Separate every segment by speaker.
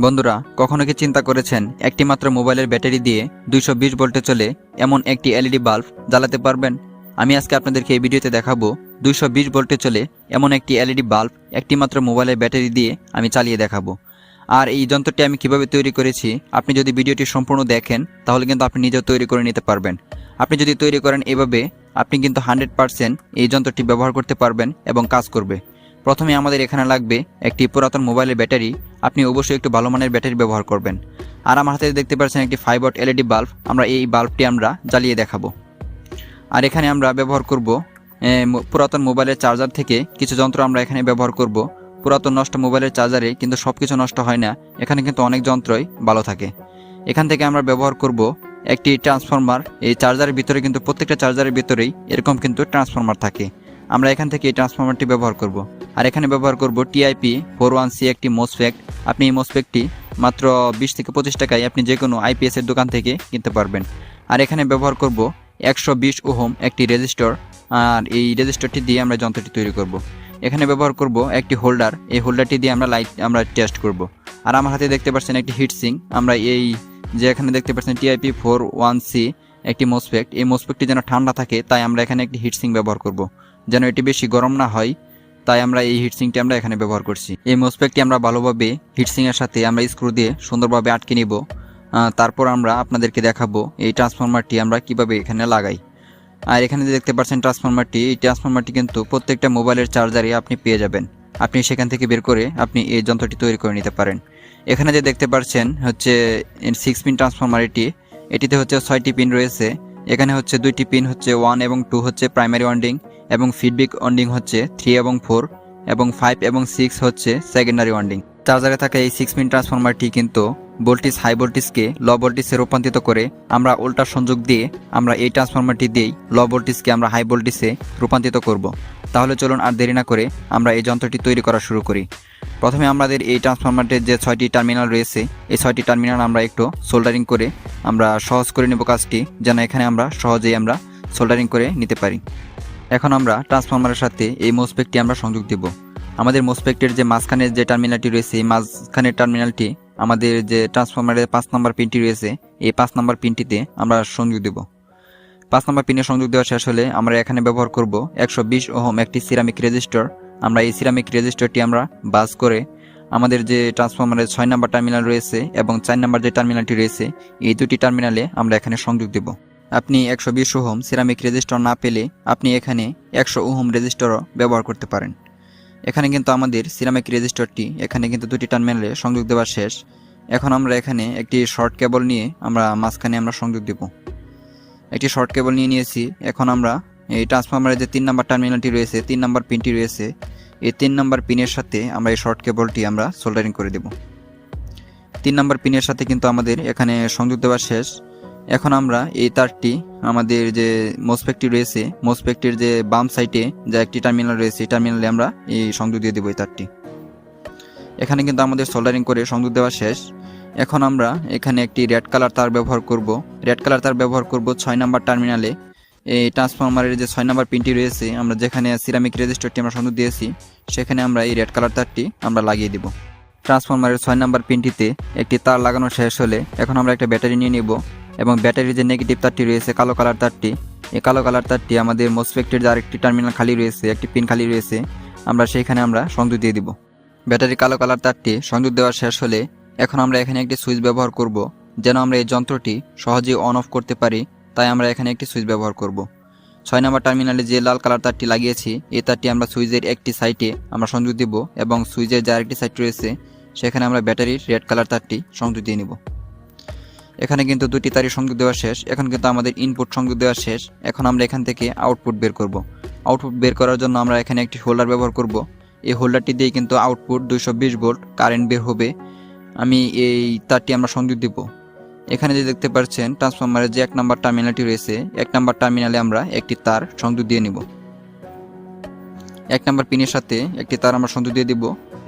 Speaker 1: বন্ধুরা, কখনো কি চিন্তা করেছেন একটি মাত্র মোবাইলের ব্যাটারি দিয়ে 220 ভোল্টে চলে এমন একটি এলইডি বাল্ব জ্বালাতে পারবেন? আমি আজকে আপনাদেরকে এই ভিডিওতে দেখাবো 220 ভোল্টে চলে এমন একটি এলইডি বাল্ব একটি মাত্র মোবাইলের ব্যাটারি দিয়ে আমি চালিয়ে দেখাবো। আর এই যন্ত্রটি আমি কিভাবে তৈরি করেছি, আপনি যদি ভিডিওটি সম্পূর্ণ দেখেন তাহলে কিন্তু আপনি নিজেও তৈরি করে নিতে পারবেন। আপনি যদি তৈরি করেন এভাবে, আপনি কিন্তু 100% এই যন্ত্রটি ব্যবহার করতে পারবেন এবং কাজ করবে। প্রথমে আমাদের এখানে লাগবে একটি পুরাতন মোবাইলের ব্যাটারি। আপনি অবশ্যই একটু ভালো মানের ব্যাটারি ব্যবহার করবেন। আর আমার হাতে দেখতে পাচ্ছেন একটি 5 ওয়াট এলইডি বাল্ব। আমরা এই বাল্বটি আমরা জ্বালিয়ে দেখাবো। আর এখানে আমরা ব্যবহার করব পুরাতন মোবাইলের চার্জার থেকে কিছু যন্ত্র আমরা এখানে ব্যবহার করব। পুরাতন নষ্ট মোবাইলের চার্জারে কিন্তু সব কিছু নষ্ট হয় না, এখানে কিন্তু অনেক যন্ত্রই ভালো থাকে। এখান থেকে আমরা ব্যবহার করব একটি ট্রান্সফরমার। এই চার্জারের ভিতরে কিন্তু প্রত্যেকটা চার্জারের ভিতরেই এরকম কিন্তু ট্রান্সফরমার থাকে। আমরা এখান থেকে এই ট্রান্সফরমারটি ব্যবহার করব। আর এখানে ব্যবহার করব TIP 41C একটি মোসফেট। আপনি এই মোসফেটটি মাত্র 20 থেকে 25 টাকায় আপনি যে কোনো IPS এর দোকান থেকে কিনতে পারবেন। আর এখানে ব্যবহার করব 120 ওহম একটি রেজিস্টর। আর এই রেজিস্টরটি দিয়ে আমরা যন্ত্রটি তৈরি করব। এখানে ব্যবহার করব একটি হোল্ডার। এই হোল্ডারটি দিয়ে আমরা টেস্ট করব। আর আমার হাতে দেখতে পাচ্ছেন একটি হিটসিং। আমরা এই যে এখানে দেখতে পাচ্ছেন TIP 41C একটি মোসফেট, এই মোসফেটটি যেন ঠান্ডা থাকে তাই আমরা এখানে একটি হিটসিং ব্যবহার করব, যেন এটি বেশি গরম না হয়। তাই আমরা এই হিটসিংটি আমরা এখানে ব্যবহার করছি। এই মোসফেটটি আমরা ভালোভাবে হিটসিং এর সাথে আমরা স্ক্রু দিয়ে সুন্দরভাবে আটকে নিব। তারপর আমরা আপনাদেরকে দেখাবো এই ট্রান্সফরমারটি আমরা কিভাবে এখানে লাগাই। আর এখানে যে দেখতে পাচ্ছেন ট্রান্সফরমারটি, এই ট্রান্সফরমারটি কিন্তু প্রত্যেকটা মোবাইলের চার্জারে আপনি পেয়ে যাবেন। আপনি সেখান থেকে বের করে আপনি এই যন্ত্রটি তৈরি করে নিতে পারেন। এখানে যে দেখতে পাচ্ছেন হচ্ছে 6 পিন ট্রান্সফরমার। এটিতে হচ্ছে 6টি পিন রয়েছে। এখানে হচ্ছে 2টি পিন হচ্ছে 1 এবং 2 হচ্ছে প্রাইমারি ওয়াইন্ডিং এবং ফিডব্যাক ওয়াইন্ডিং হচ্ছে 3 এবং 4 এবং 5 এবং 6 হচ্ছে সেকেন্ডারি ওয়াইন্ডিং। চার্জারে থাকা এই 6 পিন ট্রান্সফরমারটি কিন্তু ভোল্টেজ হাই ভোল্টেজকে লো ভোল্টেজে রূপান্তরিত করে আমরা উল্টা সংযোগ দিয়ে আমরা এই ট্রান্সফরমারটি দিয়েই লো ভোল্টেজকে আমরা হাই ভোল্টেজে রূপান্তরিত করব। তাহলে চলুন আর দেরি না করে আমরা এই যন্ত্রটি তৈরি করা শুরু করি। প্রথমে আমাদের এই ট্রান্সফরমারের যে 6টি টার্মিনাল রয়েছে, এই 6টি টার্মিনাল আমরা একটু সোল্ডারিং করে আমরা সহজ করে নেব কাজটি, যেন এখানে আমরা সহজেই আমরা সোল্ডারিং করে নিতে পারি। এখন আমরা ট্রান্সফরমারের সাথে এই মোসফেটটি আমরা সংযোগ দেব। আমাদের মোসফেটের যে মাঝখানের যে টার্মিনালটি রয়েছে, এই মাঝখানের টার্মিনালটি আমাদের যে ট্রান্সফরমারের 5 নম্বর পিনটি রয়েছে, এই 5 নম্বর পিনটিতে আমরা সংযোগ দেব। 5 নম্বর পিনে সংযোগ দেওয়া শেষ হলে আমরা এখানে ব্যবহার করব 120 ওহম একটি সিরামিক রেজিস্টর। আমরা এই সিরামিক রেজিস্টরটি আমরা বাস করে আমাদের যে ট্রান্সফরমারের 6 নম্বর টার্মিনাল রয়েছে এবং 4 নম্বর যে টার্মিনালটি রয়েছে, এই দুটি টার্মিনালে আমরা এখানে সংযোগ দেব। আপনি 120 ওহম সিরামিক রেজিস্টর না পেলে আপনি এখানে 100 ওহম রেজিস্টরও ব্যবহার করতে পারেন। এখানে কিন্তু আমাদের সিরামিক রেজিস্টরটি এখানে কিন্তু দুটি টার্মিনালে সংযোগ দেওয়া শেষ। এখন আমরা এখানে একটি শর্ট কেবল নিয়ে আমরা মাঝখানে আমরা সংযোগ দেব। একটি শর্ট কেবল নিয়েছি। এখন আমরা এই ট্রান্সফরমারের যে 3 নম্বর টার্মিনালটি রয়েছে, 3 নম্বর পিনটি রয়েছে, এই 3 নম্বর পিনের সাথে আমরা এই শর্ট কেবলটি আমরা সোল্ডারিং করে দেব। 3 নম্বর পিনের সাথে কিন্তু আমাদের এখানে সংযোগ দেওয়া শেষ। এখন আমরা এই তারটি আমাদের যে মোসফেটটি রয়েছে, মোসফেটটির যে বাম সাইডে যে একটি টার্মিনাল রয়েছে, এই টার্মিনালে আমরা এই সংযোগ দিয়ে দেব এই তারটি। এখানে কিন্তু আমাদের সোল্ডারিং করে সংযোগ দেওয়া শেষ। এখন আমরা এখানে একটি রেড কালার তার ব্যবহার করব। রেড কালার তার ব্যবহার করব 6 নম্বর টার্মিনালে। এই ট্রান্সফরমারের যে 6 নম্বর পিনটি রয়েছে, আমরা যেখানে সিরামিক রেজিস্টরটি আমরা সংযোগ দিয়েছি, সেখানে আমরা এই রেড কালার তারটি আমরা লাগিয়ে দেব। ট্রান্সফরমারের 6 নম্বর পিনটিতে একটি তার লাগানো শেষ হলে এখন আমরা একটা ব্যাটারি নিয়ে নেব এবং ব্যাটারির যে নেগেটিভ তারটি রয়েছে, কালো কালার তারটি, এই কালো কালার তারটি আমাদের মোসফেটের যে আরেকটি টার্মিনাল খালি রয়েছে, একটি পিন খালি রয়েছে, আমরা সেইখানে আমরা সংযোগ দিয়ে দিব। ব্যাটারি কালো কালার তারটি সংযোগ দেওয়া শেষ হলে এখন আমরা এখানে একটি সুইচ ব্যবহার করব, যেন আমরা এই যন্ত্রটি সহজেই অন অফ করতে পারি। তাই আমরা এখানে একটি সুইচ ব্যবহার করব। 6 নম্বর টার্মিনালে যে লাল কালার তারটি লাগিয়েছি, এই তারটি আমরা সুইচের একটি সাইডে আমরা সংযোগ দেব এবং সুইচের যে আরেকটি সাইড রয়েছে, সেখানে আমরা ব্যাটারির রেড কালার তারটি সংযোগ দিয়ে নেব। এখানে কিন্তু দুটি তারই সংযোগ দেওয়া শেষ। এখন কিন্তু আমাদের ইনপুট সংযোগ দেওয়া শেষ। এখন আমরা এখান থেকে আউটপুট বের করব। আউটপুট বের করার জন্য আমরা এখানে একটি হোল্ডার ব্যবহার করব। এই হোল্ডারটি দিয়ে কিন্তু আউটপুট 220 ভোল্ট কারেন্ট বের হবে। আমি এই তারটি আমরা সংযোগ দিব। এখানে যে দেখতে পাচ্ছেন ট্রান্সফরমারের যে 1 নম্বর টার্মিনালটি রয়েছে, 1 নম্বর টার্মিনালে আমরা একটি তার সংযোগ দিয়ে নিব। 1 নম্বর পিনের সাথে একটি তার আমরা সংযোগ দিয়ে দিব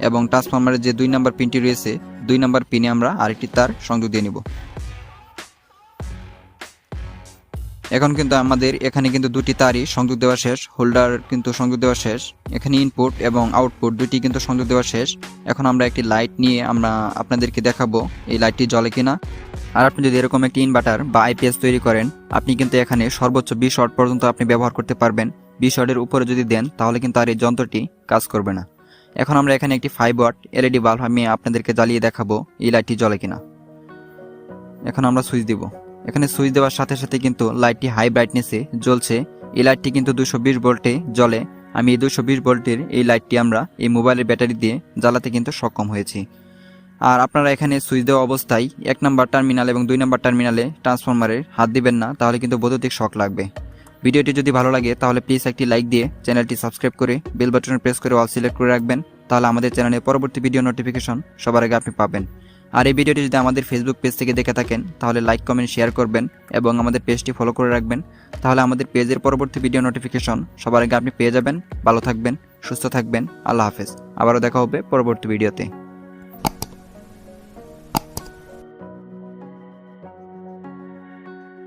Speaker 1: এবং ট্রান্সফরমারের যে 2 নম্বর পিনটি রয়েছে, 2 নম্বর পিনে আমরা আরেকটি তার সংযোগ দিয়ে নিব। এখন কিন্তু আমাদের এখানে কিন্তু দুটি তারই সংযোগ দেওয়া শেষ, হোল্ডার কিন্তু সংযোগ দেওয়া শেষ, এখানে ইনপুট এবং আউটপুট দুটি কিন্তু সংযোগ দেওয়া শেষ। এখন আমরা একটি লাইট নিয়ে আমরা আপনাদেরকে দেখাবো এই লাইটটি জ্বলে কিনা। আর আপনি যদি এরকম একটি ইনভার্টার বা আইপিএস তৈরি করেন, আপনি কিন্তু এখানে সর্বোচ্চ 20 ওয়াট পর্যন্ত আপনি ব্যবহার করতে পারবেন। 20 ওয়াটের উপরে যদি দেন তাহলে কিন্তু আর এই যন্ত্রটি কাজ করবে না। এখন আমরা এখানে একটি 5 ওয়াট এলইডি বাল্ব আমি আপনাদেরকে জ্বালিয়ে দেখাবো এই লাইটটি জ্বলে কিনা। এখন আমরা সুইচ দিব। এখানে সুইচ দেওয়ার সাথে সাথে কিন্তু লাইটটি হাই ব্রাইটনেসে জ্বলছে। এই লাইটটি কিন্তু 220 ভোল্টে জ্বলে। আমি এই 220 ভোল্টের এই লাইটটি আমরা এই মোবাইলের ব্যাটারি দিয়ে জ্বালাতে কিন্তু সক্ষম হয়েছি। আর আপনারা এখানে সুইচ দেওয়া অবস্থায় 1 নম্বর টার্মিনাল এবং 2 নম্বর টার্মিনালে ট্রান্সফরমারের হাত দিবেন না, তাহলে কিন্তু বৈদ্যুতিক শক লাগবে। ভিডিওটি যদি ভালো লাগে তাহলে প্লিজ একটি লাইক দিয়ে চ্যানেলটি সাবস্ক্রাইব করে বেল বাটনে প্রেস করে অল সিলেক্ট করে রাখবেন, তাহলে আমাদের চ্যানেলে পরবর্তী ভিডিও নোটিফিকেশন সবার আগে আপনি পাবেন। আর এই ভিডিওটি যদি আমাদের ফেসবুক পেজ থেকে দেখে থাকেন তাহলে লাইক কমেন্ট শেয়ার করবেন এবং আমাদের পেজটি ফলো করে রাখবেন, তাহলে আমাদের পেজের পরবর্তী ভিডিও নোটিফিকেশন সবার আগে আপনি পেয়ে যাবেন। ভালো থাকবেন, সুস্থ থাকবেন, আল্লাহ হাফেজ। আবারও দেখা হবে পরবর্তী ভিডিওতে।